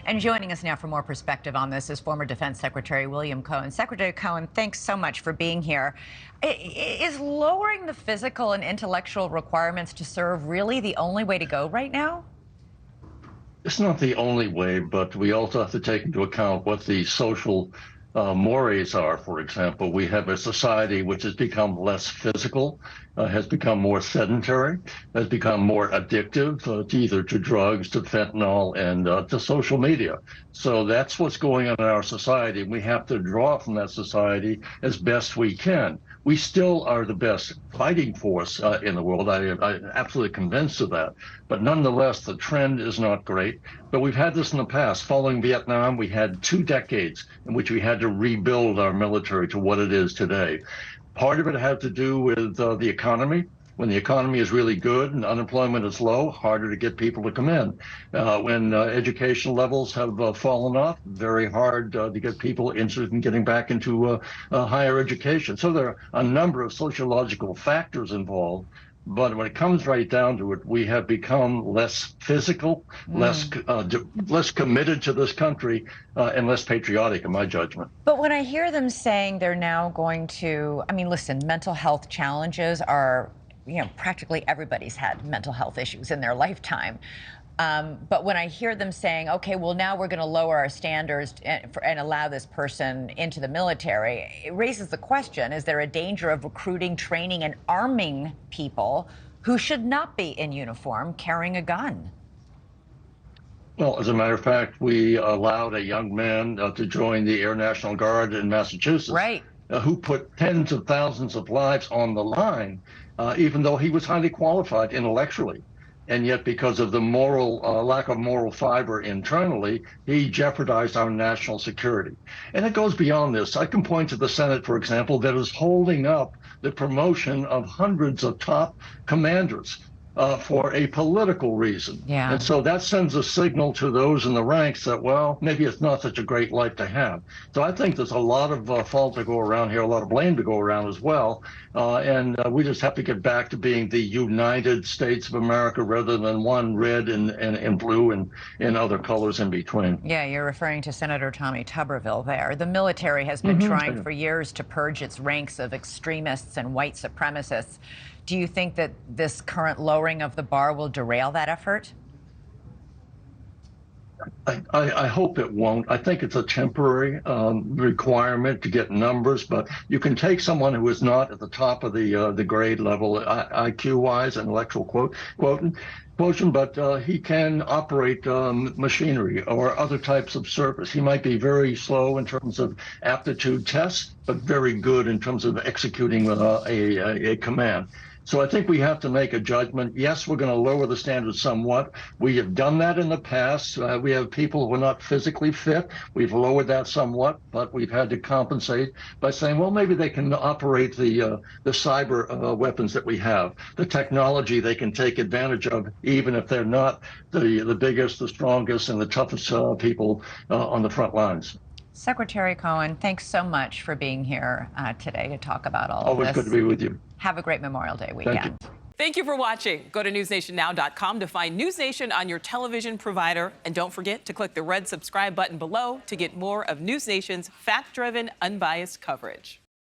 And joining us now for more perspective on this is former Defense Secretary William Cohen. Secretary Cohen, thanks so much for being here. Is lowering the physical and intellectual requirements to serve really the only way to go right now? It's not the only way, but we also have to take into account what the social mores are. For example, we have a society which has become less physical, has become more sedentary, has become more addictive either to drugs, to fentanyl, and to social media. So that's what's going on in our society. We have to draw from that society as best we can. We still are the best fighting force in the world. I'm absolutely convinced of that. But nonetheless, the trend is not great. But we've had this in the past. Following Vietnam, we had 2 decades in which we had to rebuild our military to what it is today. Part of it had to do with the economy. When the economy is really good and unemployment is low, harder to get people to come in. When education levels have fallen off, very hard to get people interested in getting back into higher education. So there are a number of sociological factors involved. But when it comes right down to it, we have become less physical, less committed to this country, and less patriotic, in my judgment. But when I hear them saying they're now going to, I mean, listen, mental health challenges are, practically everybody's had mental health issues in their lifetime. But when I hear them saying, okay, well, now we're going to lower our standards and allow this person into the military, it raises the question, is there a danger of recruiting, training, and arming people who should not be in uniform carrying a gun? Well, as a matter of fact, we allowed a young man to join the Air National Guard in Massachusetts. Right. Who put tens of thousands of lives on the line, even though he was highly qualified intellectually. And yet, because of the lack of moral fiber internally, he jeopardized our national security. And it goes beyond this. I can point to the Senate, for example, that is holding up the promotion of hundreds of top commanders for a political reason. Yeah. And so that sends a signal to those in the ranks that, well, maybe it's not such a great life to have. So I think there's a lot of fault to go around here, a lot of blame to go around as well. And we just have to get back to being the United States of America rather than one red and blue and other colors in between. Yeah, you're referring to Senator Tommy Tuberville there. The military has been trying for years to purge its ranks of extremists and white supremacists. Do you think that this current lowering of the bar will derail that effort? I hope it won't. I think it's a temporary requirement to get numbers, but you can take someone who is not at the top of the grade level, IQ-wise, intellectual quotient, but he can operate machinery or other types of service. He might be very slow in terms of aptitude tests, but very good in terms of executing a command. So I think we have to make a judgment. Yes, we're going to lower the standards somewhat. We have done that in the past. We have people who are not physically fit. We've lowered that somewhat, but we've had to compensate by saying, well, maybe they can operate the cyber weapons that we have, the technology they can take advantage of, even if they're not the biggest, the strongest, and the toughest people on the front lines. Secretary Cohen, thanks so much for being here today to talk about all of this. Always good to be with you. Have a great Memorial Day weekend. Thank you for watching. Go to newsnationnow.com to find NewsNation on your television provider. And don't forget to click the red subscribe button below to get more of NewsNation's fact-driven, unbiased coverage.